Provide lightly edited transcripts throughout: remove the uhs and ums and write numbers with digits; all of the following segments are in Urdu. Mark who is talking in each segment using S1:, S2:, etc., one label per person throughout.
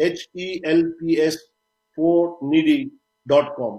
S1: HELPS4needy.com।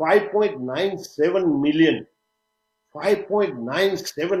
S1: 5.97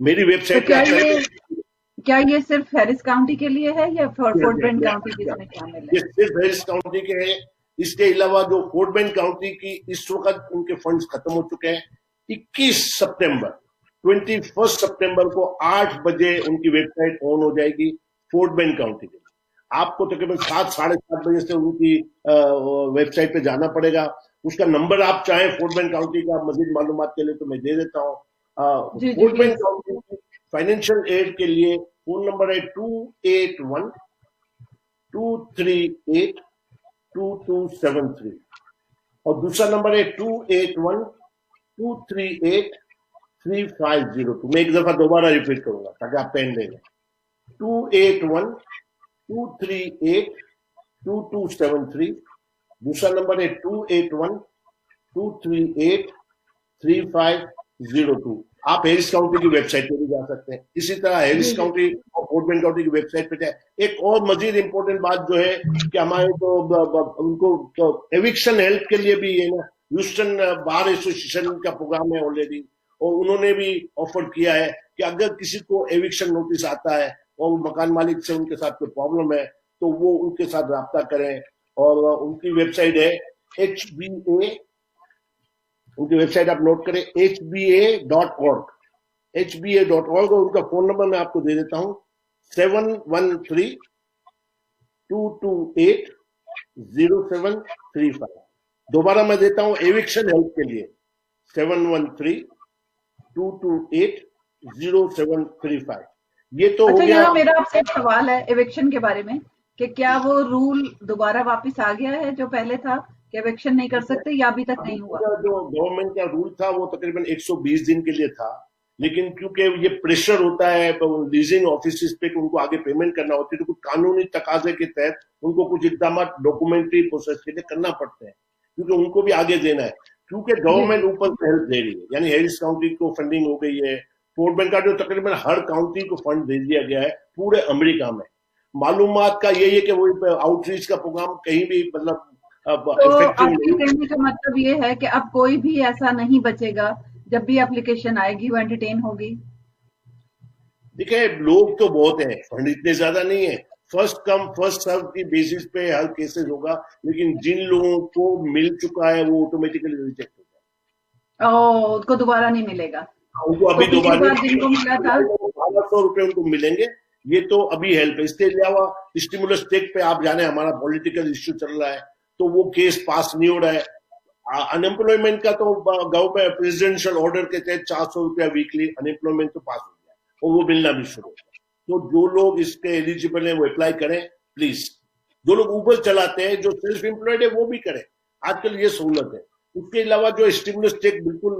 S1: میری ویب سائٹ
S2: کیا یہ صرف ہیرس کاؤنٹی کے لیے ہے یا فورٹ بینڈ کاؤنٹی بھی اس میں شامل ہے؟
S1: یہ صرف ہیرس کاؤنٹی کے ہیں. اس کے علاوہ جو فورٹ بینڈ کاؤنٹی کی اس وقت ان کے فنڈز ختم ہو چکے ہیں. 21 سپٹمبر کو 8 بجے ان کی ویب سائٹ آن ہو جائے گی فورٹ بینڈ کاؤنٹی کے. آپ کو تقریباً 7-7:30 بجے سے ان کی ویب سائٹ پہ جانا پڑے گا. اس کا نمبر آپ چاہیں فورٹ بینڈ کاؤنٹی کا مزید معلومات کے لیے تو میں دے دیتا ہوں. فورٹ بینڈ کاؤنٹی کی فائنینشیل ایڈ کے لیے فون نمبر ہے 281-238-2273 اور دوسرا نمبر ہے 281-238-3502. میں ایک دفعہ دوبارہ ریپیٹ کروں گا تاکہ آپ پین لیں گے. 281-238-2273. دوسرا نمبر ہے 281-238-3502. آپ ہیرس کاؤنٹی کی ویب سائٹ پہ بھی جا سکتے ہیں. اسی طرح ہیرس کاؤنٹی اور فورٹ بینڈ کاؤنٹی کی ویب سائٹ پہ جائے. ایک اور مزید امپورٹنٹ بات جو ہے کہ ہمارے ان کو ایوکشن ہیلپ کے لیے بھی ہے نا ہیوسٹن بار ایسوسیشن کا پروگرام ہے آلریڈی, اور انہوں نے بھی آفر کیا ہے کہ اگر کسی کو ایوکشن نوٹس آتا ہے اور مکان مالک سے ان کے ساتھ کوئی پرابلم ہے تو وہ ان کے ساتھ رابطہ کریں. اور ان کی ویب سائٹ ہے HBA. ان کی ویب سائٹ آپ نوٹ کریں hba.org. hba.org. اور ان کا فون نمبر میں آپ کو دے دیتا ہوں 713-228-0735. دوبارہ میں دیتا ہوں ایوکشن ہیلپ کے لیے 713-228-0735. یہ تو ہو گیا.
S2: میرا آپ سے ایک سوال ہے ایوکشن کے بارے میں کہ کیا وہ رول دوبارہ واپس آ گیا ہے جو پہلے تھا کہ ایوکشن نہیں کر سکتے یا ابھی تک نہیں ہوا؟
S1: جو گورنمنٹ کا رول تھا وہ تقریباً 120 دن کے لیے تھا, لیکن کیونکہ یہ پریشر ہوتا ہے لیزنگ آفیسز پہ کہ ان کو آگے پیمنٹ کرنا ہوتی ہے تو کچھ قانونی تقاضے کے تحت ان کو کچھ اقدامات ڈاکومنٹری پروسیس کے لیے کرنا پڑتے ہیں کیونکہ ان کو بھی آگے دینا ہے. کیونکہ گورنمنٹ اوپر سے ہیلپ دے رہی ہے, یعنی ہیرس کاؤنٹی کو فنڈنگ ہو گئی ہے. فورٹ بینڈ کا جو تقریباً ہر کاؤنٹی کو فنڈ دے دیا گیا ہے پورے امریکہ میں. معلومات کا یہی ہے کہ وہ آؤٹ ریچ کا پروگرام کہیں بھی مطلب
S2: کہنے کا مطلب یہ ہے کہ اب کوئی بھی ایسا نہیں بچے گا جب بھی اپلیکیشن آئے گی وہ انٹرٹین ہوگی.
S1: دیکھیں لوگ تو بہت ہیں, فنڈ اتنے زیادہ نہیں ہیں. فرسٹ کم فرسٹ سرو کی بیسس پہ ہر کیسز ہوگا, لیکن جن لوگوں کو مل چکا ہے وہ آٹومیٹیکلی ریجیکٹ ہو جائے گا.
S2: ان کو دوبارہ نہیں ملے گا.
S1: ان کو ابھی دوبارہ
S2: جن کو ملا تھا
S1: 1200 روپے ان کو ملیں گے. یہ تو ابھی ہیلپ ہے. اس کے علاوہ اسٹیمولس چیک پہ آپ جانے ہمارا پولیٹیکل ایشو چل رہا ہے تو وہ کیس پاس نہیں ہو رہا ہے. انمپلائمنٹ کا تو گورنمنٹ پریزیڈنشل آرڈر کے تحت 400 روپیہ ویکلی انمپلائمنٹ تو پاس ہو گیا اور وہ ملنا بھی شروع ہو گیا. تو جو لوگ اس کے ایلیجیبل ہیں وہ اپلائی کریں پلیز. جو لوگ اوبر چلاتے ہیں جو سیلف امپلائڈ ہے وہ بھی کریں, آج کل یہ سہولت ہے. اس کے علاوہ جو اسٹیمولس چیک بالکل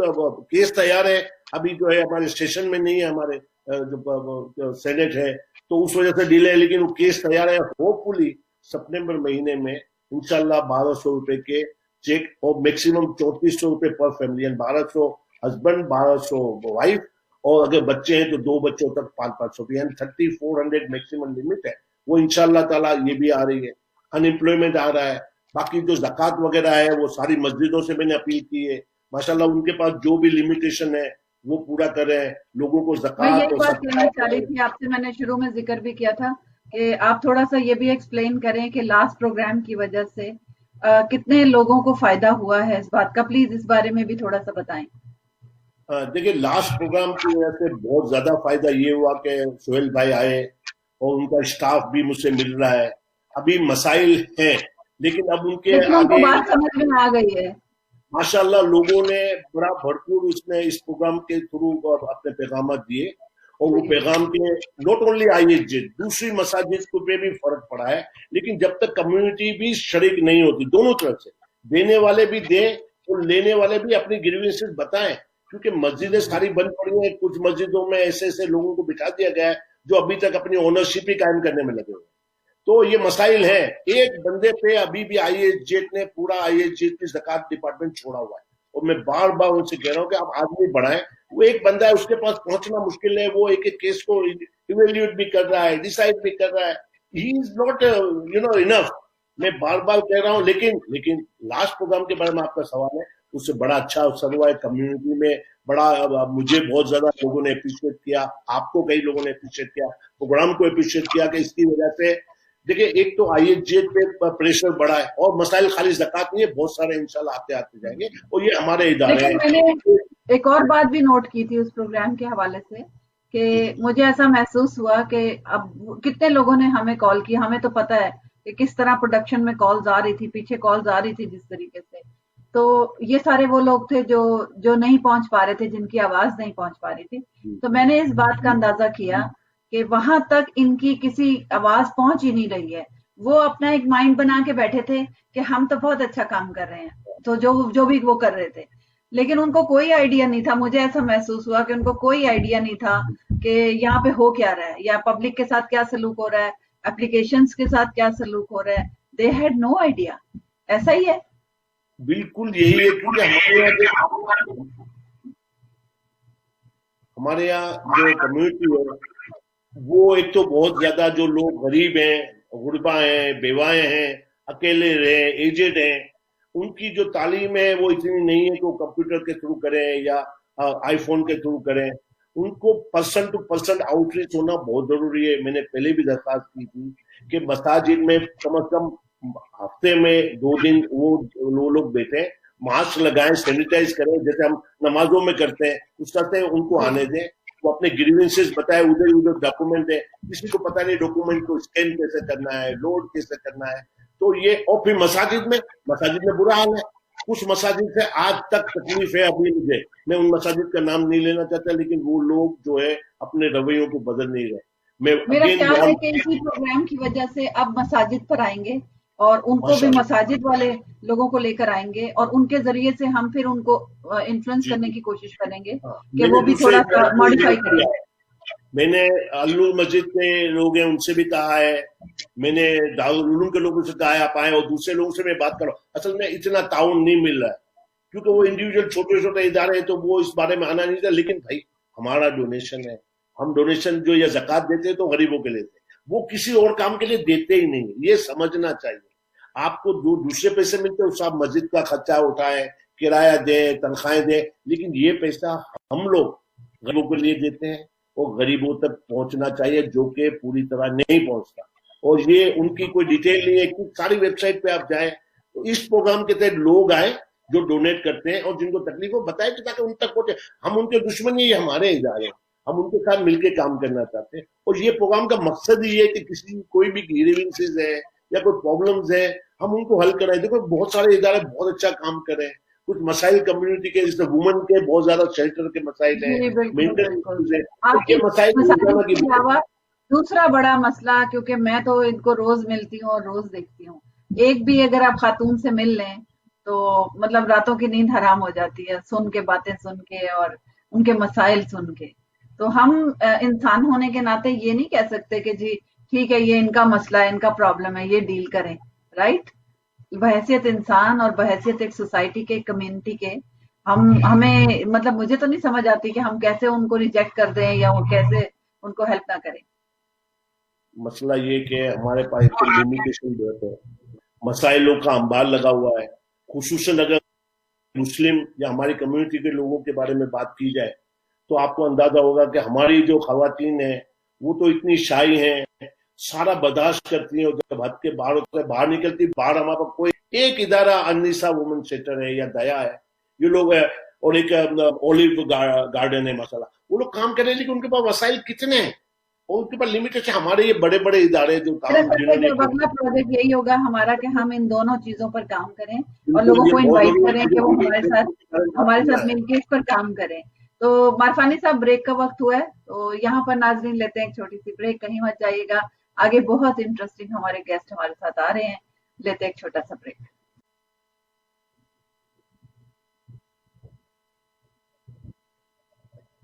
S1: کیس تیار ہے, ابھی جو ہے ہمارے اسٹیشن میں نہیں ہے, ہمارے جو سینٹ ہے تو اس وجہ سے ڈیلے ہے, لیکن وہ کیس تیار ہے. ہوپ فلی سپٹمبر مہینے میں انشاءاللہ 1200 روپے کے چیک اور میکسیمم 3400 روپے پر فیملی, 1200 ہسبینڈ 1200 وائف, اور اگر بچے ہیں تو 2 بچوں تک 500 روپے, یعنی 3400 میکسیمم لمٹ ہے. وہ انشاءاللہ تعالیٰ یہ بھی آ رہی ہے. انمپلائمنٹ آ رہا ہے. باقی جو زکوٰۃ وغیرہ ہے وہ ساری مسجدوں سے میں نے اپیل کی ہے, ماشاءاللہ ان کے پاس جو بھی لمیٹیشن ہے وہ پورا کر رہے ہیں. لوگوں کو زکوٰۃ
S2: میں یہی بات کہنا چاہ رہی تھی آپ سے, میں نے شروع میں ذکر بھی کیا تھا کہ آپ تھوڑا سا یہ بھی ایکسپلین کریں کہ لاسٹ پروگرام کی وجہ سے کتنے لوگوں کو فائدہ ہوا ہے اس بات کا, پلیز اس بارے میں بھی تھوڑا سا بتائیں.
S1: دیکھیں لاسٹ پروگرام کی وجہ سے بہت زیادہ فائدہ یہ ہوا کہ سہیل بھائی آئے اور ان کا اسٹاف بھی مجھ سے مل رہا ہے. ابھی مسائل ہیں لیکن اب ان کے
S2: آگے بات سمجھ میں آ گئی ہے.
S1: ماشاءاللہ لوگوں نے بڑا بھرپور اس پروگرام کے تھرو اپنے پیغامات دیے, اور وہ پیغام کے نوٹ اونلی ISJ دوسری مساجد کو پہ بھی فرق پڑا ہے. لیکن جب تک کمیونٹی بھی شریک نہیں ہوتی, دونوں طرف سے دینے والے بھی دیں اور لینے والے بھی اپنی گریوینسز بتائیں, کیونکہ مسجدیں ساری بند پڑی ہیں. کچھ مسجدوں میں ایسے لوگوں کو بٹھا دیا گیا ہے جو ابھی تک اپنی اونرشپ ہی قائم کرنے میں لگے ہوئے ہیں. تو یہ مسائل ہیں. ایک بندے پہ ابھی بھی ISJ نے پورا ISJ کی زکوٰۃ ڈپارٹمنٹ چھوڑا ہوا ہے, اور میں بار بار ان سے کہہ رہا ہوں کہ آپ آدمی بڑھائیں. وہ ایک بندہ ہے, اس کے پاس پہنچنا مشکل ہے, وہ ایک ایک کیس کو ایویلیوٹ بھی کر رہا ہے, ڈیسائیڈ بھی کر رہا ہے. ہی از ناٹ انف. میں بار بار کہہ رہا ہوں. لیکن لاسٹ پروگرام کے بارے میں آپ کا سوال ہے, اس سے بڑا اچھا اثر ہوا ہے. کمیونٹی میں بڑا مجھے بہت زیادہ لوگوں نے اپریشیٹ کیا, آپ کو کئی لوگوں نے اپریشیٹ کیا, پروگرام کو اپریشیٹ کیا کہ اس کی وجہ سے دیکھیں ایک تو آئی ایس جی پہ پریشر بڑا ہے, اور مسائل خالی زکوٰۃ نہیں ہے, بہت سارے انشاءاللہ آتے جائیں گے, اور یہ ہمارے ادارے ہیں.
S2: لیکن میں نے ایک اور بات بھی نوٹ کی تھی اس پروگرام کے حوالے سے کہ مجھے ایسا محسوس ہوا کہ اب کتنے لوگوں نے ہمیں کال کی, ہمیں تو پتا ہے کہ کس طرح پروڈکشن میں کالز آ رہی تھی, پیچھے کالز آ رہی تھی جس طریقے سے, تو یہ سارے وہ لوگ تھے جو نہیں پہنچ پا رہے تھے, جن کی آواز نہیں پہنچ پا رہی تھی. تو میں نے اس بات کا اندازہ کیا کہ وہاں تک ان کی کسی آواز پہنچ ہی نہیں رہی ہے. وہ اپنا ایک مائنڈ بنا کے بیٹھے تھے کہ ہم تو بہت اچھا کام کر رہے ہیں, تو جو بھی وہ کر رہے تھے, لیکن ان کو کوئی آئیڈیا نہیں تھا. مجھے ایسا محسوس ہوا کہ ان کو کوئی آئیڈیا نہیں تھا کہ یہاں پہ ہو کیا رہا ہے, یا پبلک کے ساتھ کیا سلوک ہو رہا ہے, اپلیکیشنز کے ساتھ کیا سلوک ہو رہا ہے. They had no idea. ایسا ہی ہے,
S1: بالکل یہی ہے, کیونکہ ہمارے یہاں جو کمیونٹی ہے وہ ایک تو بہت زیادہ جو لوگ غریب ہیں, غربا ہیں, بیوائیں ہیں, اکیلے رہے, ایجڈ ہیں, ان کی جو تعلیم ہے وہ اتنی نہیں ہے کہ وہ کمپیوٹر کے تھرو کریں یا آئی فون کے تھرو کریں. ان کو person to person outreach ہونا بہت ضروری ہے. میں نے پہلے بھی درخواست کی تھی کہ مساجد میں کم از کم ہفتے میں 2 دن وہ لوگ بیٹھیں, ماسک لگائیں, سینیٹائز کریں, جیسے ہم نمازوں میں کرتے ہیں اس طرح سے ان کو آنے دیں. وہ اپنے گریونسز بتائے, ادھر ڈاکومنٹ ہے, کسی کو پتہ نہیں ڈاکومنٹ کو اسکین کیسے کرنا ہے, لوڈ کیسے کرنا ہے. تو یہ, اور پھر مساجد میں برا حال ہے. کچھ مساجد سے آج تک تکلیف ہے ابھی مجھے, میں ان مساجد کا نام نہیں لینا چاہتا, لیکن وہ لوگ جو ہے اپنے رویوں کو بدل نہیں رہے.
S2: میرا خیال ہے کہ اسی پروگرام کی وجہ سے اب مساجد پر آئیں گے, اور ان کو بھی مساجد والے لوگوں کو لے کر آئیں گے, اور ان کے ذریعے سے ہم پھر ان کو انفلوئنس کرنے کی کوشش کریں گے کہ وہ بھی تھوڑا سا ماڈیفائی کریں.
S1: میں نے النور مسجد کے لوگ ہیں ان سے بھی کہا ہے, میں نے دارالعلوم کے لوگوں سے کہا ہے آپ آئیں, اور دوسرے لوگوں سے میں بات کروں. اصل میں اتنا تعاون نہیں مل رہا ہے کیونکہ وہ انڈیویجل چھوٹے ادارے ہیں, تو وہ اس بارے میں آنا نہیں تھا. لیکن بھائی ہمارا ڈونیشن ہے, ہم ڈونیشن جو یا زکوٰۃ دیتے ہیں تو غریبوں کے لیتے ہیں, وہ کسی اور کام کے لیے دیتے ہی نہیں. یہ سمجھنا چاہیے. آپ کو جو دوسرے پیسے ملتے ہیں اس آپ مسجد کا خرچہ اٹھائیں, کرایہ دیں, تنخواہیں دیں, لیکن یہ پیسہ ہم لوگ غریبوں کے لیے دیتے ہیں, اور غریبوں تک پہنچنا چاہیے جو کہ پوری طرح نہیں پہنچتا. اور یہ ان کی کوئی ڈیٹیل نہیں ہے. ساری ویب سائٹ پہ آپ جائیں تو اس پروگرام کے تحت لوگ آئیں جو ڈونیٹ کرتے ہیں, اور جن کو تکلیف ہو بتائیں تاکہ ان تک پہنچے. ہم ان کے دشمن نہیں, یہ ہمارے ادارے ہیں, ہم ان کے ساتھ مل کے کام کرنا چاہتے ہیں. اور یہ پروگرام کا مقصد ہی ہے کہ کسی کوئی بھی گریونسز ہے یا کوئی پرابلمز ہے ہم ان کو حل کرائیں. دیکھو بہت سارے ادارے بہت اچھا کام کریں, کچھ مسائل کمیونٹی کے جیسے وومن کے بہت زیادہ شیلٹر کے مسائل ہیں,
S2: دوسرا بڑا مسئلہ, کیونکہ میں تو ان کو روز ملتی ہوں اور روز دیکھتی ہوں, ایک بھی اگر آپ خاتون سے مل لیں تو مطلب راتوں کی نیند حرام ہو جاتی ہے, سن کے باتیں سن کے اور ان کے مسائل سن کے. تو ہم انسان ہونے کے ناطے یہ نہیں کہہ سکتے کہ جی ٹھیک ہے یہ ان کا مسئلہ ہے, ان کا پرابلم ہے, یہ ڈیل کریں, رائٹ. بحیثیت انسان اور بحیثیت ایک سوسائٹی کے, کمیونٹی کے, ہمیں مطلب مجھے تو نہیں سمجھ آتی کہ ہم کیسے ان کو ریجیکٹ کر دیں یا کیسے ان کو ہیلپ نہ کریں.
S1: مسئلہ یہ کہ ہمارے پاس لمیٹیشن بہت ہے, مسائلوں کا انبار لگا ہوا ہے. خصوصاً اگر مسلم یا ہماری کمیونٹی کے لوگوں کے بارے میں بات کی جائے تو آپ کو اندازہ ہوگا کہ ہماری جو خواتین ہیں وہ تو اتنی شائی ہیں, سارا برداشت کرتی ہیں, اور جب حد کے باہر ہوتا ہے باہر نکلتی, باہر ہمارے پاس کوئی ایک ادارہ النساء وومن سینٹر ہے یا دیا ہے, یہ لوگ ہے, اور ایک اولیو گارڈن ہے مسئلہ, وہ لوگ کام کریں, لیکن ان کے پاس وسائل کتنے ہیں اور ان کے پاس لمیٹیشن. ہمارے یہ بڑے بڑے ادارے جو کام
S2: اگلا پروجیکٹ یہی ہوگا ہمارا کہ ہم ان دونوں چیزوں پر کام کریں اور لوگوں کو انوائٹ کریں کہ وہ ہمارے ساتھ مل کے اس پر کام کریں. تو مارفانی صاحب بریک کا وقت ہوا ہے, تو یہاں پر ناظرین لیتے ہیں ایک چھوٹی سی بریک, کہیں مت جائیے گا, آگے بہت انٹرسٹنگ ہمارے گیسٹ ہمارے ساتھ آ رہے ہیں. لیتے ایک چھوٹا سا بریک.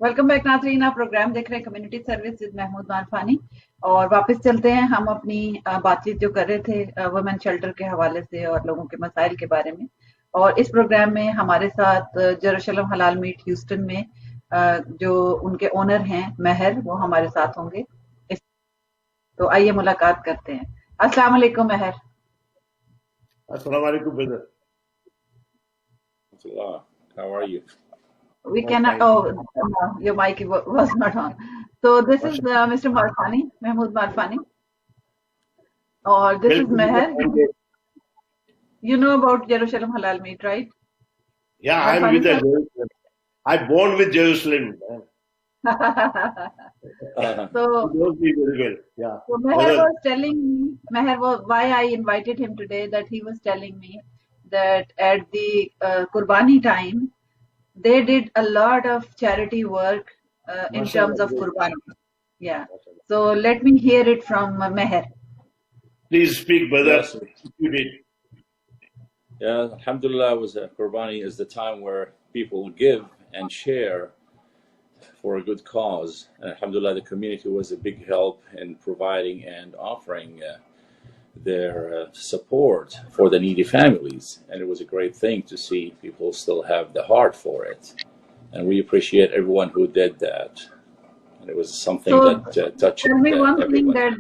S2: ویلکم بیک ناظرین, آپ پروگرام دیکھ رہے ہیں کمیونٹی سروس ود محمود مارفانی, اور واپس چلتے ہیں ہم اپنی بات چیت جو کر رہے تھے وومن شیلٹر کے حوالے سے اور لوگوں کے مسائل کے بارے میں. اور اس پروگرام میں ہمارے ساتھ جروشلم حلال میٹ ہیوسٹن میں جو ان کے اونر ہیں مہر, وہ ہمارے ساتھ ہوں گے. تو آئیے ملاقات کرتے ہیں. السلام علیکم مہر.
S1: السلام علیکم brother.
S3: How are you?
S2: We cannot. Oh, no, your mic was not on. So this is Mr. Marfani, Mahmood Marfani, or this is Meher. You know about Jerusalem Halal Meat, right?
S1: Yeah, I'm with Jerusalem. I'm born with Jerusalem.
S2: So
S1: very well. Yeah.
S2: So Meher was telling me, why I invited him today, that he was telling me that at the Qurbani time, they did a lot of charity work in terms of Qurbani. Yeah. So let me hear it from Meher.
S1: Please speak, brother. Yes. You did.
S3: Yeah, alhamdulillah, Qurbani is the time where people give and share for a good cause. And alhamdulillah, the community was a big help in providing and offering their support for the needy families. And it was a great thing to see people still have the heart for it. And we appreciate everyone who did that. And it was something that touched
S2: Tell me one
S3: everyone.
S2: thing that,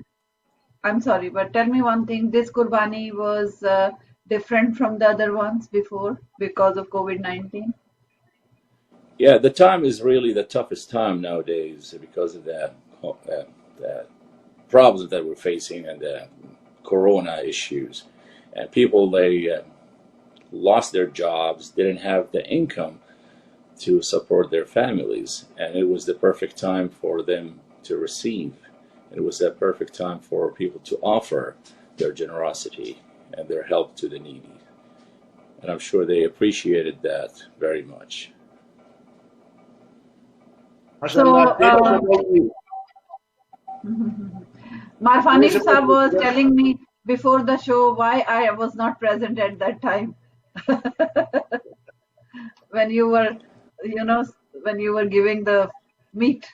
S2: I'm sorry, but tell me one thing, this Qurbani was different from the other ones before because of COVID-19?
S3: Yeah, the time is really the toughest time nowadays because of the problems that we're facing and the corona issues. And people, they lost their jobs, didn't have the income to support their families. And it was the perfect time for them to receive. It was the perfect time for people to offer their generosity and their help to the needy. And I'm sure they appreciated that very much.
S2: So, Marfani Sahab was telling me before the show why I was not present at that time. When you were, when you were giving the meat.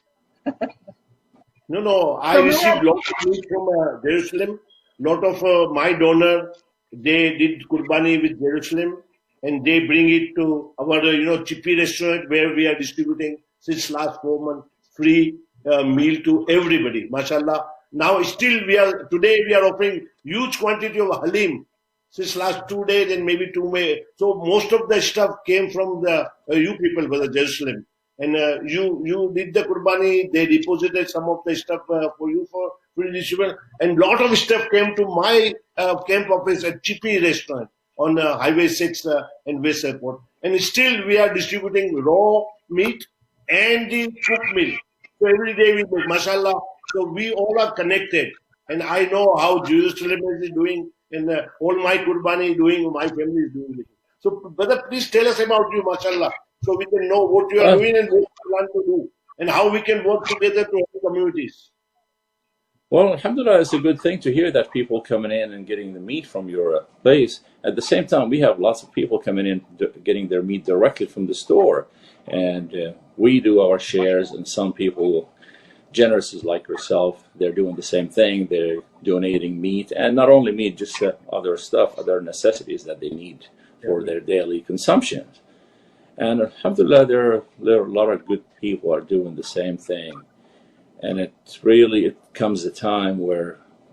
S1: No, I received lots of meat from Jerusalem. Lot of my donor, they did Qurbani with Jerusalem, and they bring it to our, Chippy restaurant where we are distributing since last 4 months free meal to everybody. MashaAllah. Now still today we are offering huge quantity of halim since last 2 days and maybe 2 May. So most of the stuff came from the you people for the Jerusalem. And you did the Qurbani, they deposited some of the stuff for you for free distribution. And lot of stuff came to my camp office at Chippy restaurant on Highway 6 and West Airport. And still we are distributing raw meat and the cooked meal. So every day we make, mashallah. So we all are connected. And I know how Jerusalem is doing and all my Qurbani doing, my family is doing it. So brother, please tell us about you, mashallah. So we can know what you are doing and what you plan to do. And how we can work together to help communities.
S3: Well, alhamdulillah, it's a good thing to hear that people coming in and getting the meat from your place. At the same time, we have lots of people coming in getting their meat directly from the store. And we do our shares, and some people, generous like yourself, they're doing the same thing. They're donating meat, and not only meat, just other stuff, other necessities that they need for their daily consumption. And alhamdulillah, there are a lot of good people are doing the same thing. And it comes a time where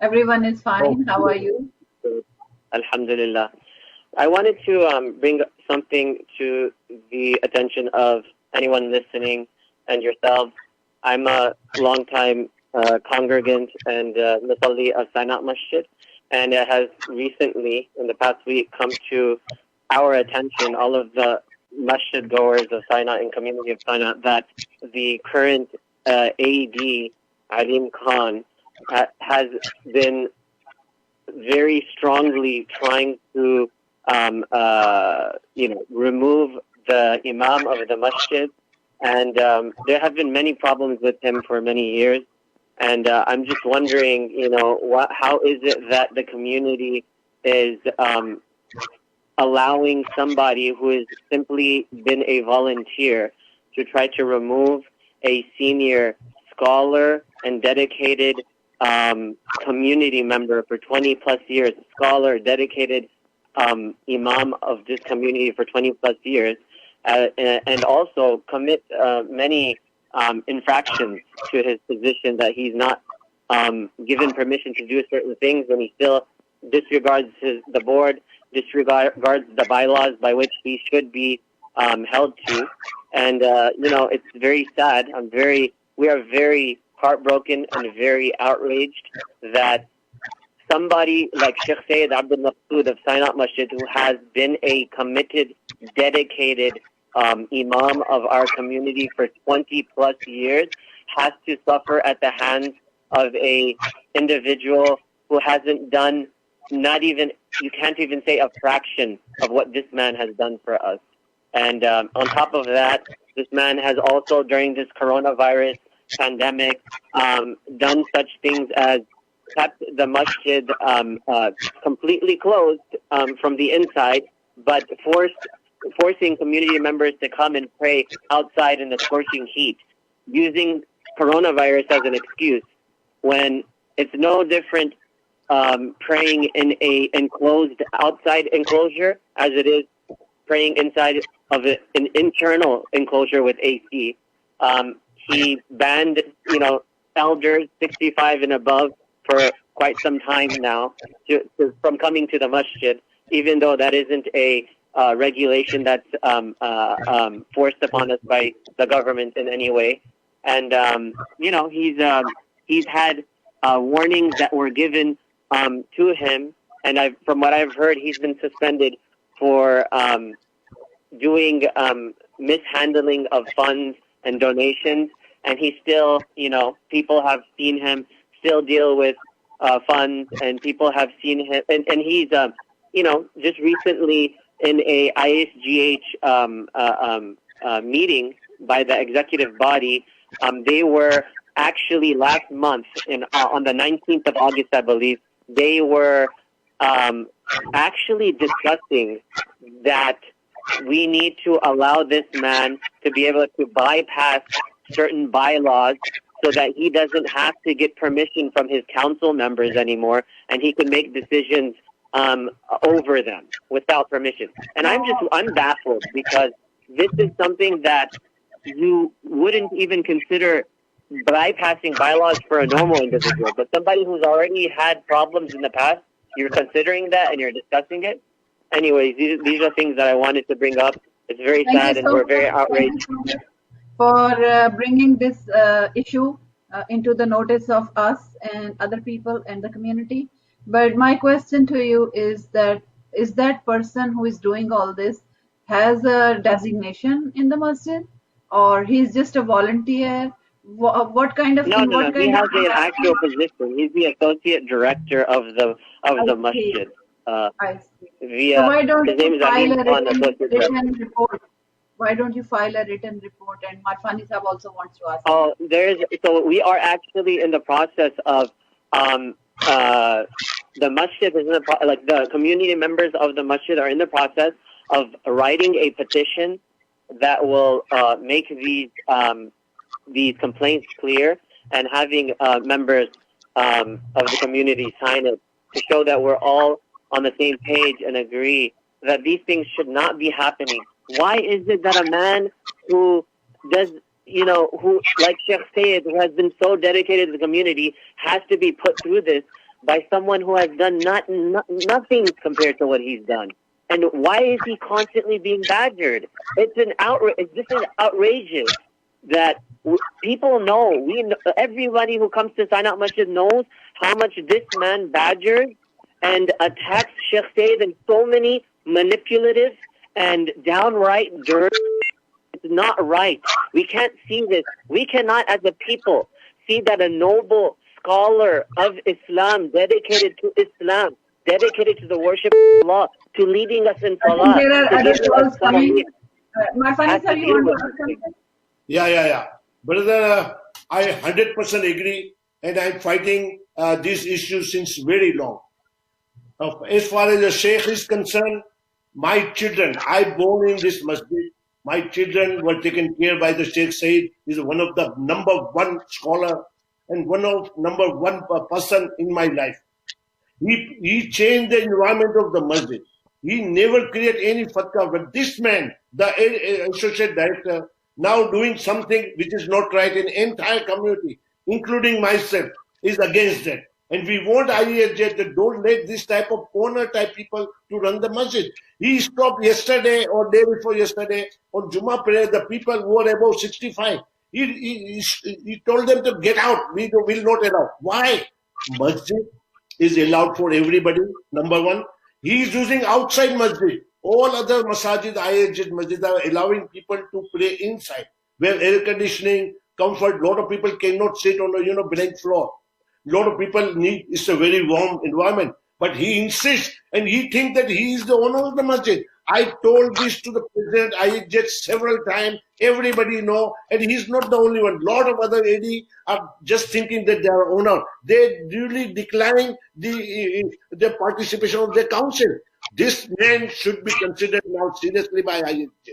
S2: Everyone is fine. How are you?
S4: Alhamdulillah. I wanted to bring something to the attention of anyone listening and yourself. I'm a long-time congregant and musalli of Sinat Masjid, and it has recently, in the past week, come to our attention, all of the masjid goers of Sinat and community of Sinat, that the current AD, Alim Khan, has been very strongly trying to remove the imam of the masjid, and there have been many problems with him for many years. And I'm just wondering, how is it that the community is allowing somebody who has simply been a volunteer to try to remove a senior scholar and dedicated community member for 20 plus years, scholar, dedicated imam of this community for 20 plus years, and also commit many infractions to his position, that he's not given permission to do certain things, and he still disregards the board, disregards the bylaws by which he should be held to. And it's very sad. We are very heartbroken and very outraged that somebody like Sheikh Sayyid Abdul Maqsood of Sinat Masjid, who has been a committed, dedicated imam of our community for 20 plus years, has to suffer at the hands of a individual who hasn't done, you can't even say a fraction of what this man has done for us. And on top of that, this man has also, during this coronavirus pandemic, done such things as kept the masjid completely closed from the inside, but forcing community members to come and pray outside in the scorching heat, using coronavirus as an excuse, when it's no different praying in a enclosed outside enclosure as it is praying inside of an internal enclosure with AC. He banned, elders 65 and above for quite some time now from coming to the masjid, even though that isn't a regulation that's forced upon us by the government in any way. And he's had warnings that were given to him, and from what I've heard, he's been suspended for doing mishandling of funds and donations. And he still, people have seen him still deal with funds, and people have seen him, and he's, just recently in a ISGH meeting by the executive body, they were actually last month on the 19th of August, I believe, they were actually discussing that we need to allow this man to be able to bypass certain bylaws so that he doesn't have to get permission from his council members anymore, and he can make decisions over them without permission. And I'm baffled, because this is something that you wouldn't even consider bypassing bylaws for a normal individual, but somebody who's already had problems in the past, you're considering that and you're discussing it. Anyways, these are things that I wanted to bring up. It's very sad, and we're very outraged
S2: for bringing this issue into the notice of us and other people and the community. But my question to you is that person who is doing all this has a designation in the masjid, or he's just a volunteer? What kind of
S4: No. He has an actual position. He's the associate director of the masjid.
S2: I see. So why don't you file a written report? Why don't you file a written report? And Marfani Sahab also wants to ask.
S4: So we are actually in the process of the masjid is the community members of the masjid are in the process of writing a petition that will make these complaints clear, and having members of the community sign it to show that we're all on the same page and agree that these things should not be happening. Why is it that a man who does, who like Sheikh Sayyid, who has been so dedicated to the community, has to be put through this by someone who has done nothing compared to what he's done? And why is he constantly being badgered? It's an outrage. This is outrageous that people know. Everybody who comes to Sinai Masjid knows how much this man badgers and attacks Sheikh Sayyid in so many manipulative and downright dirt. It's not right. We can't see this. We cannot, as a people, see that a noble scholar of Islam, dedicated to Islam, dedicated to the worship of Allah, to leading us in Salah.
S2: There are other calls coming. Marfani Sahab, you want to ask something?
S1: Yeah. Brother, I 100% agree, and I'm fighting this issue since very long. As far as the Sheikh is concerned, my children, I born in this masjid. My children were taken care by the Sheikh Sayyid. He's one of the number one scholar and one of number one person in my life. He changed the environment of the masjid. He never created any fatwa. But this man, the associate director, now doing something which is not right in the entire community, including myself, is against that. And we want IESJ that don't let this type of owner type people to run the masjid. He stopped yesterday or day before yesterday on Jummah prayer, the people who are above 65. He told them to get out. We will not allow. Why? Masjid is allowed for everybody, number one. He is using outside masjid. All other masajid, IESJ masjid are allowing people to pray inside, where air conditioning, comfort. A lot of people cannot sit on a blank floor. A lot of people need, it's a very warm environment. But he insists, and he thinks that he is the owner of the masjid. I told this to the president, IESJ several times. Everybody know, and he's not the only one. A lot of other AD are just thinking that they are owner. They really decline the participation of the council. This man should be considered now seriously by IESJ.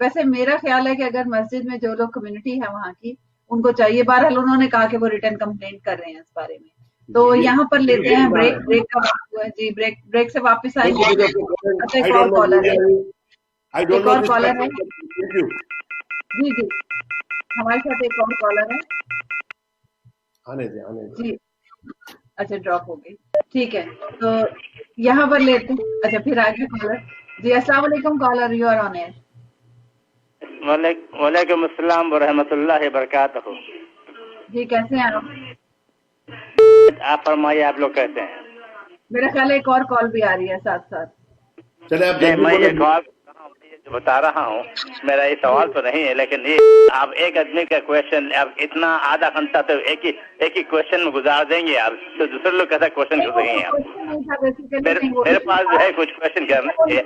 S2: ویسے میرا خیال ہے کہ اگر مسجد میں جو لوگ کمیونٹی ہے وہاں کی ان کو چاہیے، بہرحال انہوں نے کہا کہ وہ ریٹرن کمپلینٹ کر رہے ہیں اس بارے میں، تو یہاں پر لیتے ہیں بریک کا وقت ہوا ہے جی، بریک سے واپس آئیں گے. اچھا ایک اور کالر ہے، ایک اور کالر ہے جی جی ہمارے ساتھ ایک اور کالر ہے جی. اچھا ڈراپ ہو گئی، ٹھیک ہے تو یہاں پر لیتے ہیں. اچھا پھر آگے کالر جی. السلام علیکم caller, you are on air.
S5: وعلیکم السلام ورحمۃ اللہ وبرکاتہ.
S2: جی کیسے ہیں
S5: آپ فرمائیے، آپ لوگ کیسے ہیں؟
S2: میرا خیال ہے ایک اور کال بھی آ رہی ہے ساتھ ساتھ.
S5: میں یہ کال بتا رہا ہوں، میرا یہ سوال تو نہیں ہے، لیکن یہ آپ ایک آدمی کا کوشچن آپ اتنا آدھا گھنٹہ تو ایک ہی کوشچن میں گزار دیں گے آپ، تو دوسرے لوگ کیسا کوشچن کر سکیں گے آپ؟ میرے پاس جو ہے کچھ کوشچن کرنا ہے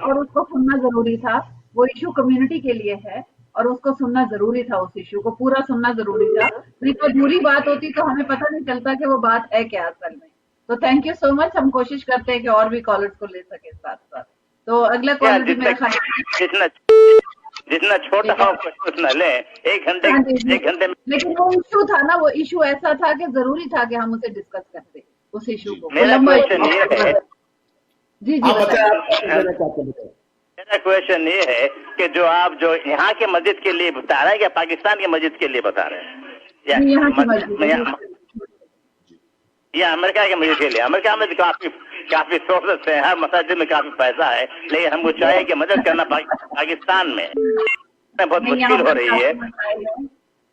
S2: اور اس کو سننا ضروری تھا. وہ ایشو کمیونٹی کے لیے ہے اور اس کو سننا ضروری تھا، اس ایشو کو پورا سننا ضروری تھا. نہیں تو ادھوری بات ہوتی تو ہمیں پتہ نہیں چلتا کہ وہ بات ہے کیا اصل میں. تو تھینک یو سو مچ. ہم کوشش کرتے ہیں کہ اور بھی کالرز کو لے سکے ساتھ ساتھ. تو اگلا کالر بھی میرا خیال
S5: جتنا چھوٹا ہو اتنا لیں، ایک گھنٹے میں.
S2: لیکن وہ ایشو تھا نا، وہ ایشو ایسا تھا کہ ضروری تھا کہ ہم اسے ڈسکس کرتے اس ایشو کو.
S5: میرا
S2: جی جی
S5: میرا کوشچن یہ ہے کہ جو آپ جو یہاں کے مسجد کے لیے بتا رہے ہیں یا پاکستان کے مسجد کے لیے بتا رہے ہیں یا امریکہ کے مسجد کے لیے؟ امریکہ میں کافی سورسز ہیں، ہر مسجد میں کافی پیسہ ہے، لیکن ہم کو چاہیے کہ مدد کرنا پاکستان میں بہت مشکل ہو رہی ہے.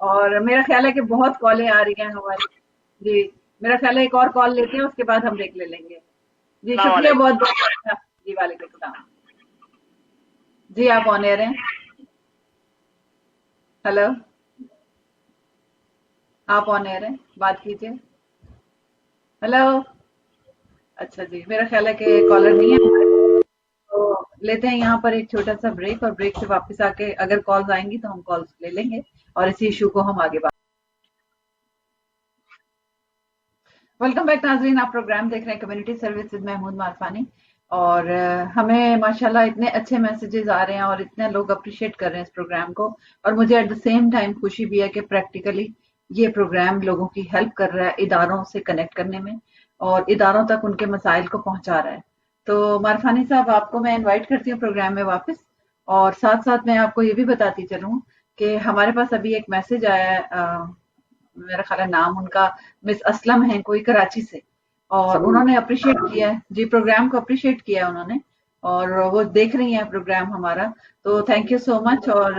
S2: اور میرا خیال ہے کہ بہت کالیں آ رہی ہیں ہماری. جی میرا خیال ہے ایک اور کال لیتے ہیں، اس کے بعد ہم بریک لے لیں گے. جی شکریہ بہت بہت. جی وعلیکم السلام. جی آپ آن ایئر ہیں. ہلو آپ آن ایئر ہیں، بات کیجیے. ہلو. اچھا جی میرا خیال ہے کہ کالر نہیں ہے، تو لیتے ہیں یہاں پر ایک چھوٹا سا بریک، اور بریک سے واپس آ کے اگر کالز آئیں گی تو ہم کالز لے لیں گے اور اسی ایشو کو ہم آگے بات. ویلکم بیک ناظرین، آپ پروگرام دیکھ رہے ہیں کمیونٹی سروس ود محمود معرفانی، اور ہمیں ماشاءاللہ اتنے اچھے میسیجز آ رہے ہیں اور اتنے لوگ اپریشیٹ کر رہے ہیں اس پروگرام کو، اور مجھے ایٹ دا سیم ٹائم خوشی بھی ہے کہ پریکٹیکلی یہ پروگرام لوگوں کی ہیلپ کر رہا ہے اداروں سے کنیکٹ کرنے میں اور اداروں تک ان کے مسائل کو پہنچا رہا ہے. تو معرفانی صاحب آپ کو میں انوائٹ کرتی ہوں پروگرام میں واپس، اور ساتھ ساتھ میں آپ کو یہ بھی بتاتی چلوں کہ ہمارے پاس ابھی ایک میسج آیا ہے، میرا خیال ہے نام ان کا مس اسلم ہے، کوئی کراچی سے، اور انہوں نے اپریشیٹ کیا ہے جی پروگرام کو، اپریشیٹ کیا ہے انہوں نے، اور وہ دیکھ رہی ہیں پروگرام ہمارا. تو تھینک یو سو مچ. اور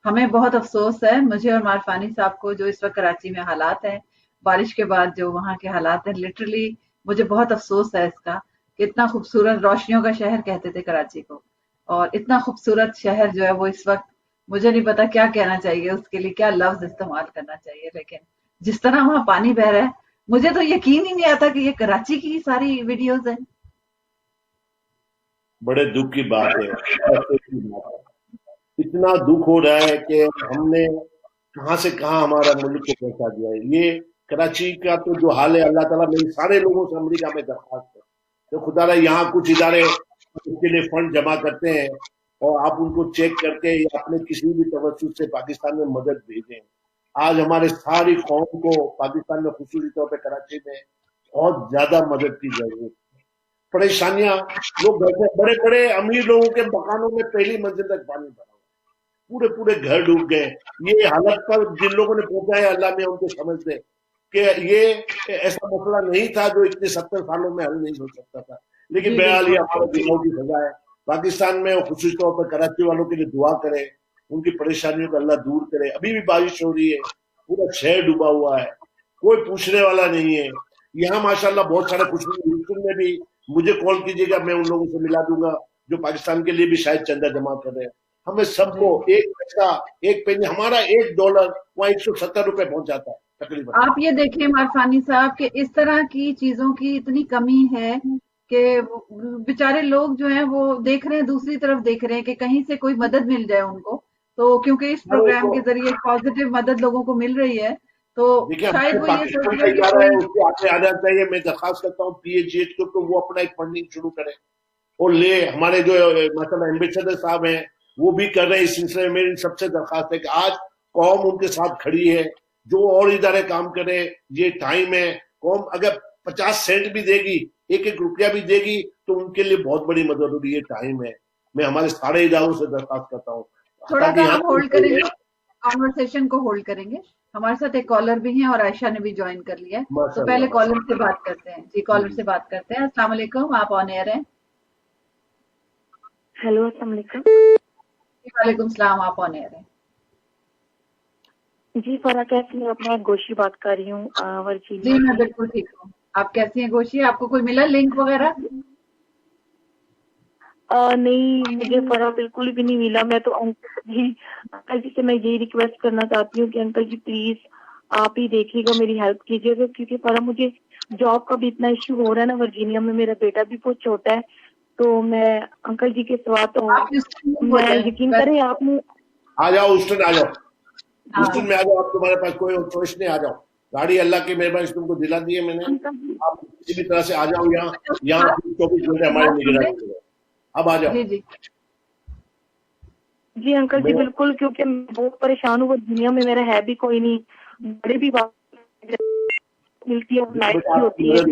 S2: ہمیں بہت افسوس ہے مجھے اور معرفانی صاحب کو جو اس وقت کراچی میں حالات ہیں بارش کے بعد، جو وہاں کے حالات ہیں، لٹرلی مجھے بہت افسوس ہے اس کا کہ اتنا خوبصورت روشنیوں کا شہر کہتے تھے کراچی کو، اور اتنا خوبصورت شہر جو ہے وہ اس وقت مجھے نہیں پتا کیا کہنا چاہیے اس کے لیے، کیا لفظ استعمال کرنا چاہیے، لیکن جس طرح وہاں پانی بہ رہا ہے مجھے تو یقین ہی نہیں آتا کہ یہ کراچی کی ساری ویڈیوز ہیں.
S1: بڑے دکھ کی بات ہے، اتنا دکھ ہو رہا ہے کہ ہم نے کہاں سے کہاں ہمارا ملک کو پہنچا دیا ہے. یہ کراچی کا تو جو حال ہے، اللہ تعالیٰ میری سارے لوگوں سے امریکہ میں درخواست ہے تو خدا رہا یہاں کچھ ادارے اس کے لیے فنڈ جمع کرتے ہیں اور آپ ان کو چیک کر کے یا اپنے کسی بھی توسط سے پاکستان میں مدد بھیجیں. آج ہمارے ساری قوم کو پاکستان میں خصوصی طور پہ کراچی میں بہت زیادہ مدد کی ضرورت ہے. پریشانیاں، لوگ بڑے بڑے امیر لوگوں کے مکانوں میں پہلی منزل تک پانی بھرا ہوا، پورے گھر ڈوب گئے. یہ حالت پر جن لوگوں نے پہنچا ہے اللہ میں ان کو سمجھ دے کہ یہ ایسا مسئلہ نہیں تھا جو اتنے 70 سالوں میں حل نہیں ہو سکتا تھا، لیکن بہرحال یہ ہمارے دلوں کی سزا ہے. پاکستان میں خصوصی طور پر کراچی والوں کے لیے دعا کرے، ان کی پریشانیوں کو اللہ دور کرے. ابھی بھی بارش ہو رہی ہے، پورا شہر ڈوبا ہوا ہے، کوئی پوچھنے والا نہیں ہے. یہاں ماشاءاللہ بہت سارے خوشی میں بھی مجھے کال کیجیے گا، میں ان لوگوں سے ملا دوں گا جو پاکستان کے لیے بھی شاید چندہ جمع کر رہے ہیں. ہمیں سب کو ایک پیسہ، ایک پینی، ہمارا $1 وہاں 170 روپے پہنچ جاتا ہے تقریباً.
S2: آپ یہ دیکھیں معرفانی صاحب کہ اس طرح کی چیزوں کی اتنی کمی ہے کہ بیچارے لوگ جو ہیں وہ دیکھ رہے ہیں، دوسری طرف دیکھ رہے ہیں کہ کہیں سے کوئی مدد مل جائے ان کو. تو کیونکہ اس پروگرام کے ذریعے پازیٹیو مدد لوگوں کو مل رہی ہے تو شاید وہ یہ سوچ رہے ہیں
S1: اس کو آگے آنا چاہیے. میں درخواست کرتا ہوں PHH کو کہ وہ اپنا ایک فنڈنگ شروع کرے اور لے. ہمارے جو مثلا ایمبیسڈر صاحب ہیں وہ بھی کر رہے ہیں. اس سلسلے میں میری سب سے درخواست ہے کہ آج قوم ان کے ساتھ کھڑی ہے. جو اور ادارے کام کرے, یہ ٹائم ہے. قوم اگر 50 سینٹ بھی دے گی, 1 روپیہ بھی دے گی, تو ان کے لیے بہت بڑی مدد ہوگی. یہ ٹائم ہے. میں ہمارے سارے اداروں سے درخواست کرتا ہوں
S2: تھوڑا سا ہم ہولڈ کریں گے, کانورسیشن کو ہولڈ کریں گے. ہمارے ساتھ ایک کالر بھی ہیں اور عائشہ نے بھی جوائن کر لیا ہے, تو پہلے کالر سے بات کرتے ہیں. جی کالر سے بات کرتے ہیں. السلام علیکم, آپ آن ایئر ہیں.
S6: ہیلو السلام علیکم.
S2: وعلیکم السلام, آپ آن ایئر ہیں.
S6: جی فرا کیسی ہیں آپ؟ میں گوشی بات کر رہی ہوں ورجینیا.
S2: جی میں بالکل ٹھیک ہوں. آپ کیسی ہیں گوشی؟ آپ کو کوئی ملا لنک وغیرہ؟
S6: نہیں مجھے فرا بالکل بھی نہیں ملا. میں تو انکل جی سے میں یہی ریکویسٹ کرنا چاہتی ہوں کہ انکل جی پلیز آپ ہی دیکھیے گا, میری ہیلپ کیجیے گا, کیونکہ فرا مجھے جاب کا بھی اتنا ایشو ہو رہا ہے نا ورجینیا میں. میرا بیٹا بھی بہت چھوٹا ہے, تو میں انکل جی کے سوا تو میں یقین کریں آپ نے.
S1: آ جاؤ ہuston, آ جاؤ ہuston میں, آ جاؤ. آپ تمہارے پاس کوئی چوائس نہیں, آ جاؤ. گاڑی اللہ کی مہربانی سے تم کو دلا دی ہے میں نے. آپ کسی بھی طرح سے آ جاؤ. یہاں 24 گھنٹے ہمارے نگرانی ہے. اب آ جاؤ.
S6: جی انکل جی بالکل, کیونکہ میں بہت پریشان ہوں. ورجینیا میں میرا ہے بھی کوئی نہیں, بڑے بھی بات ملتی ہے, نائٹ کی ہوتی ہے.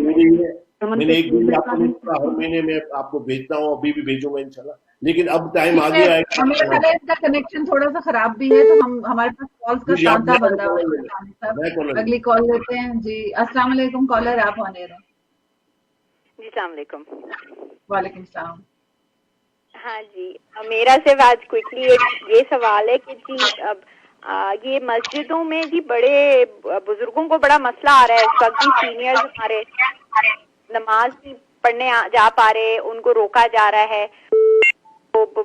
S1: میں نے ایک مہینے آپ کو نہیں پڑا, ہر مہینے میں آپ کو بھیجتا ہوں, ابھی بھی بھیجوں گا انشاءاللہ. لیکن اب ٹائم آ گیا ہے.
S2: اس کا کنیکشن تھوڑا سا خراب بھی ہے, تو ہمارے پاس کالز کا سانتا بندہ ہے. اگلی کال لیتے ہیں. جی السلام علیکم کالر, آپ آن ایئر ہیں.
S7: جی السلام علیکم.
S2: وعلیکم السلام.
S7: ہاں جی, میرا صرف آج کوئکلی یہ سوال ہے کہ جی اب یہ مسجدوں میں جی بڑے بزرگوں کو بڑا مسئلہ آ رہا ہے اس وقت. سینئرز ہمارے نماز نہیں پڑھنے جا پا رہے, ان کو روکا جا رہا ہے,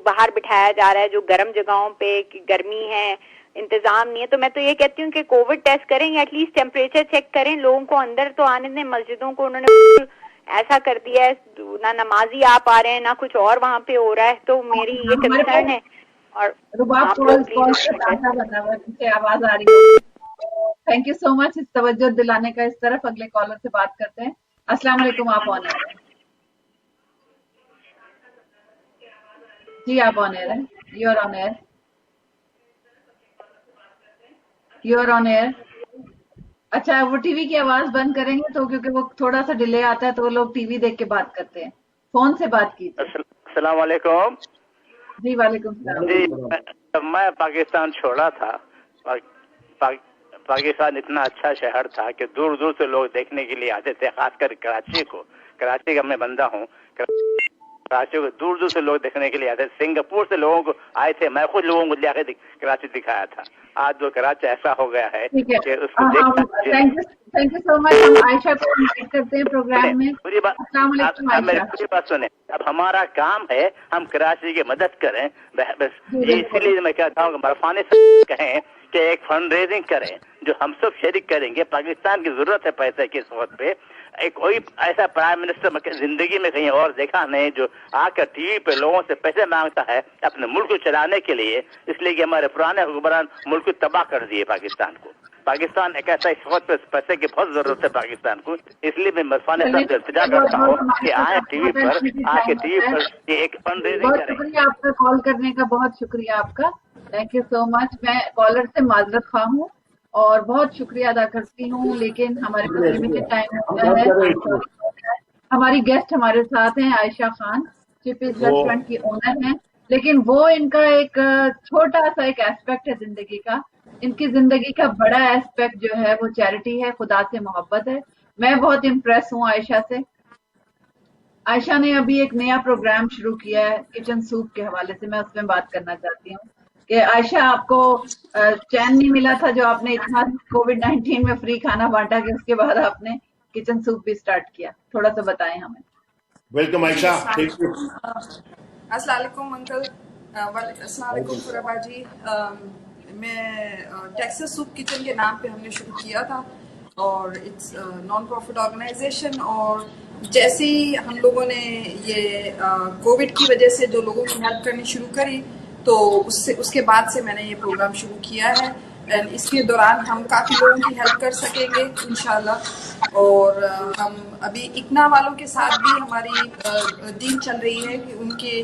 S7: باہر بٹھایا جا رہا ہے جو گرم جگہوں پہ, گرمی ہے, انتظام نہیں ہے. تو میں تو یہ کہتی ہوں کہ کووڈ ٹیسٹ کریں, ایٹ لیسٹ ٹیمپریچر چیک کریں. لوگوں کو اندر تو آنے دیں. مسجدوں کو انہوں نے ایسا کر دیا ہے, نہ نمازی آ پا رہے ہیں, نہ کچھ اور وہاں پہ ہو رہا ہے. تو میری یہ کنسرن ہے. اور
S2: آواز آ رہی ہے. تھینک یو سو مچ اس توجہ دلانے کا. اس طرف اگلے کالر سے بات کرتے ہیں. السلام علیکم, آپ آن ایئر ہیں. جی آپ آن ایئر ہیں. You are on air. You are on air. اچھا وہ ٹی وی کی آواز بند کریں گے تو, کیونکہ وہ تھوڑا سا ڈیلے آتا ہے تو وہ لوگ ٹی وی دیکھ کے بات کرتے ہیں. فون سے بات کی.
S5: السلام علیکم.
S2: جی وعلیکم السلام.
S5: جی میں پاکستان چھوڑا تھا. پاکستان اتنا اچھا شہر تھا کہ دور دور سے لوگ دیکھنے کے لیے آتے تھے, خاص کر کراچی کو. کراچی کا میں بندہ ہوں. کراچی کو دور دور سے لوگ دیکھنے کے لیے آتے تھے. سنگاپور سے لوگوں کو آئے تھے. میں خود لوگوں کو لے کے کراچی دکھایا تھا. آج وہ کراچی ایسا ہو گیا ہے کہ اس کو
S2: تھینک یو سو مچ. ہم عائشہ کو انوائٹ کرتے ہیں پروگرام میں. السلام علیکم عائشہ.
S5: پوری بات سنیں. اب ہمارا کام ہے ہم کراچی کی مدد کریں. بس اسی لیے میں کہتا ہوں کہ برفانے سے کہیں کہ ایک فنڈ ریزنگ کریں جو ہم سب شریک کریں گے. پاکستان کی ضرورت ہے پیسے کی اس وقت پہ. ایک کوئی ایسا پرائم منسٹر زندگی میں کہیں اور دیکھا نہیں جو آ کر ٹی وی پہ لوگوں سے پیسے مانگتا ہے اپنے ملک کو چلانے کے لیے. اس لیے کہ ہمارے پرانے حکمران ملک کو تباہ کر دیے پاکستان کو. پاکستان ایک ایسا اس وقت پہ پیسے کی بہت ضرورت ہے پاکستان کو. اس لیے میں مرفان صاحب سے التجا کرتا ہوں کہ آئے ٹی وی پر, آ کے ٹی وی پر ایک فنڈ ریزنگ کریں.
S2: بہت شکریہ آپ کا کال کرنے کا. بہت شکریہ آپ کا. تھینک یو سو مچ. میں کالر سے معذرت خواہ ہوں اور بہت شکریہ ادا کرتی ہوں, لیکن ہمارے پاس لمیٹڈ ٹائم ہوتا ہے. ہماری گیسٹ ہمارے ساتھ ہیں عائشہ خان, چپیز ریسٹورینٹ کی اونر ہیں, لیکن وہ ان کا ایک چھوٹا سا ایک ایسپیکٹ ہے زندگی کا. ان کی زندگی کا بڑا ایسپیکٹ جو ہے وہ چیریٹی ہے, خدا سے محبت ہے. میں بہت امپریس ہوں عائشہ سے. عائشہ نے ابھی ایک نیا پروگرام شروع کیا ہے کچن سوپ کے حوالے سے. میں اس میں بات کرنا چاہتی ہوں کہ عائشہ آپ کو چین نہیں ملا تھا جو آپ نے اتنا کووڈ-19 میں فری کھانا بانٹا کہ اس کے بعد آپ نے کچن سوپ بھی سٹارٹ کیا. تھوڑا سا بتائیں ہمیں.
S1: ویلکم عائشہ.
S8: السلام علیکم انکل. السلام علیکم فربا جی. میں ٹیکسس سوپ کچن کے نام پہ ہم نے شروع کیا تھا اور اٹس نان پروفٹ آرگنائزیشن. اور جیسے ہی ہم لوگوں نے یہ کووڈ کی وجہ سے جو لوگوں کی ہیلپ کرنی شروع کری تو اس کے بعد سے میں نے یہ پروگرام شروع کیا ہے. اینڈ اس کے دوران ہم کافی لوگوں کی ہیلپ کر سکیں گے انشاءاللہ. اور ہم ابھی اکنا والوں کے ساتھ بھی ہماری ڈیل چل رہی ہے کہ ان کے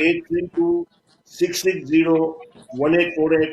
S1: 8326601848,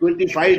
S1: 25